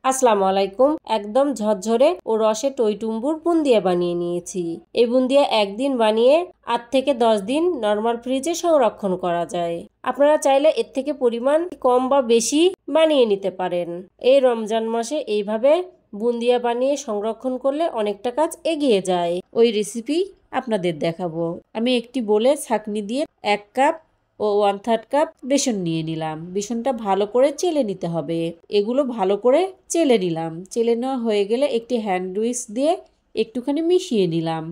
আসসালামু আলাইকুম। একদম ঝরঝরে ও রসে টইটুম্বুর বুন্দিয়া বানিয়ে নিয়েছি। এই বুন্দিয়া একদিন বানিয়ে 8 থেকে 10 দিন নরমাল ফ্রিজে সংরক্ষণ করা যায়। আপনারা চাইলে এর থেকে পরিমাণ কম বা বেশি বানিয়ে নিতে পারেন। এই রমজান মাসে এইভাবে বুন্দিয়া বানিয়ে সংরক্ষণ করলে অনেকটা কাজ এগিয়ে যায়। ওই রেসিপি আপনাদের দেখাবো। আমি একটি বোলে ছাঁকনি দিয়ে 1 কাপ ও 1/3 কাপ বেসন নিয়ে নিলাম। বেসনটা ভালো করে চেলে নিতে হবে। এগুলো ভালো করে চেলে নিলাম। চেলে নেওয়া হয়ে গেলে একটি হ্যান্ড উইক্স দিয়ে একটুখানি মিশিয়ে নিলাম।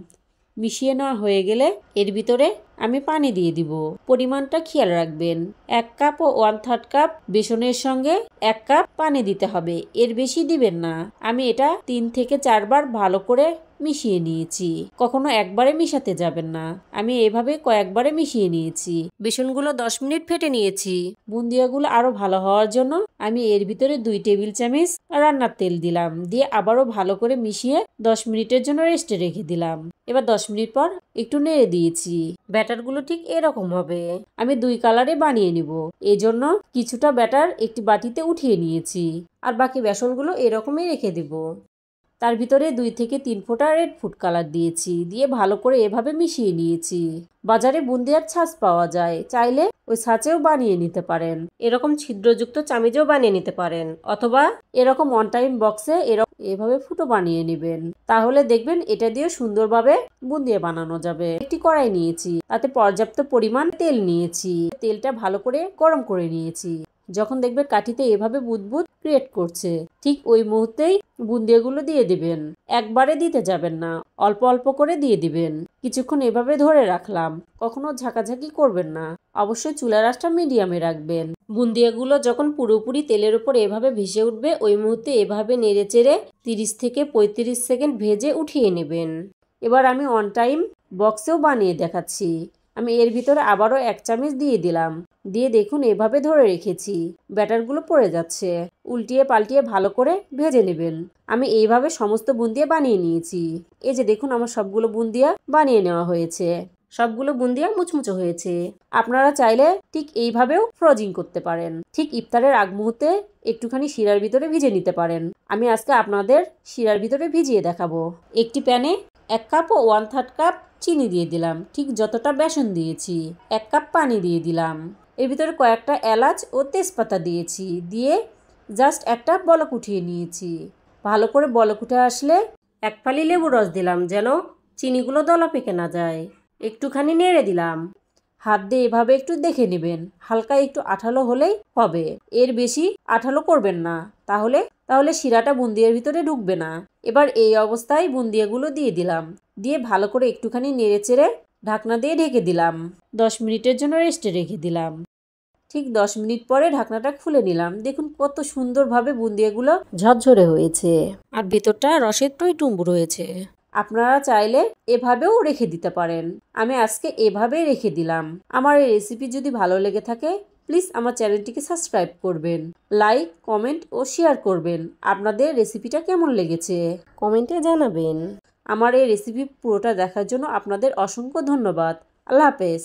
মিশিয়ে নেওয়া হয়ে গেলে এর ভিতরে আমি পানি দিয়ে দিব। পরিমাণটা খেয়াল রাখবেন। 1 কাপ ও 1/3 কাপ বেসনের সঙ্গে 1 কাপ পানি দিতে হবে, এর বেশি দিবেন না। আমি এটা 3 থেকে 4 বার ভালো করে মিশিয়ে নিয়েছি। কখনো একবারে মিশাতে যাবেন না। আমি এভাবে কয়েকবারে মিশিয়ে নিয়েছি। বেসনগুলো 10 মিনিট ফেটে নিয়েছি। বুন্দিয়াগুলো আরো ভালো হওয়ার জন্য আমি এর ভিতরে 2 টেবিল চামচ রান্নার তেল দিলাম। দিয়ে আবারও ভালো করে মিশিয়ে 10 মিনিটের জন্য রেস্টে রেখে দিলাম। এবার 10 মিনিট পর একটু নেড়ে দিয়েছি। ব্যাটারগুলো ঠিক এরকম হবে। আমি 2 কালারে বানিয়ে নিব। এজন্য কিছুটা ব্যাটার একটি বাটিতে উঠিয়ে নিয়েছি। আর বাকি বেসনগুলো এরকমই রেখে দিব। তার ভিতরে 2 থেকে 3 ফোঁটা রেড ফুড কালার দিয়েছি। দিয়ে ভালো করে এভাবে মিশিয়ে নিয়েছি। বাজারে বুন্দিয়ার ছাঁচ পাওয়া যায়, চাইলে ওই ছাঁচেও বানিয়ে নিতে পারেন। এরকম ছিদ্রযুক্ত চামিচেও বানিয়ে নিতে পারেন, অথবা এরকম ওয়ান টাইম বক্সে এভাবে ফুটো বানিয়ে নেবেন। তাহলে দেখবেন এটা দিয়ে সুন্দরভাবে বুন্দিয়া বানানো যাবে। একটি কড়াই নিয়েছি, তাতে পর্যাপ্ত পরিমাণ তেল নিয়েছি। তেলটা ভালো করে গরম করে নিয়েছি। যখন দেখবেন কাঠিতে এভাবে বুদবুদ ক্রিয়েট করছে, ঠিক ওই মুহূর্তেই বুন্দিয়াগুলো দিয়ে দিবেন। একবারে দিতে যাবেন না, অল্প অল্প করে দিয়ে দিবেন। কিছুক্ষণ এভাবে ধরে রাখলাম। কখনো ঝাঁকাঝাঁকি করবেন না। অবশ্যই চুলার আঁচটা মিডিয়ামে রাখবেন। বুন্দিয়াগুলো যখন পুরোপুরি তেলের উপর এভাবে ভেসে উঠবে, ওই মুহূর্তে এভাবে নেড়েচেড়ে 30 থেকে 35 সেকেন্ড ভেজে উঠিয়ে নেবেন। এবার আমি অন টাইম বক্সেও বানিয়ে দেখাচ্ছি। আমি এর ভিতরে আবারও 1 চামচ দিয়ে দিলাম। দিয়ে দেখুন এভাবে ধরে রেখেছি। ব্যাটারগুলো পড়ে যাচ্ছে। উল্টিয়ে পাল্টিয়ে ভালো করে ভেজে নেবেন। আমি এইভাবে সমস্ত বুন্দিয়া বানিয়ে নিয়েছি। এই যে দেখুন আমার সবগুলো বুন্দিয়া বানিয়ে নেওয়া হয়েছে। সবগুলো বুন্দিয়া মুচমুচে হয়েছে। আপনারা চাইলে ঠিক এইভাবেও ফ্রোজিং করতে পারেন। ঠিক ইফতারের আগ মুহূর্তে একটুখানি শিরার ভিতরে ভিজে নিতে পারেন। আমি আজকে আপনাদের শিরার ভিতরে ভিজিয়ে দেখাবো। একটি প্যানে 1 কাপ ও 1/3 কাপ চিনি দিয়ে দিলাম। ঠিক যতটা বেসন দিয়েছি। 1 কাপ পানি দিয়ে দিলাম। এর ভিতরে কয়েকটা এলাচ ও তেজপাতা দিয়েছি। দিয়ে জাস্ট একটা বলক উঠিয়ে নিয়েছি। ভালো করে বলক উঠে আসলে 1 ফালি লেবুর রস দিলাম, যেন চিনিগুলো দলা পেকে না যায়। একটুখানি নেড়ে দিলাম। হাত দিয়ে এভাবে একটু দেখে নেবেন। হালকা একটু আঠালো হলেই হবে, এর বেশি আঠালো করবেন না। তাহলে শিরাটা বুন্দিয়ার ভিতরে ঢুকবে না। এবার এই অবস্থায় বুন্দিয়াগুলো দিয়ে দিলাম। দিয়ে ভালো করে একটুখানি নেড়েচেড়ে ঢাকনা দিয়ে ঢেকে দিলাম। 10 মিনিটের জন্য রেস্টে রেখে দিলাম। ঠিক 10 মিনিট পরে ঢাকনাটা খুলে নিলাম। দেখুন কত সুন্দরভাবে বুন্দিয়াগুলো ঝরঝরে হয়েছে। আর ভেতরটা রসের টইটুম্বুর হয়েছে। আপনারা চাইলে এভাবেও রেখে দিতে পারেন। আমি আজকে এভাবেই রেখে দিলাম। আমার এই রেসিপি যদি ভালো লেগে থাকে, প্লিজ আমার চ্যানেলটিকে সাবস্ক্রাইব করবেন। লাইক, কমেন্ট ও শেয়ার করবেন। আপনাদের রেসিপিটা কেমন লেগেছে কমেন্টে জানাবেন। আমার এই রেসিপি পুরোটা দেখার জন্য আপনাদের অসংখ্য ধন্যবাদ। আল্লাহ হাফেজ।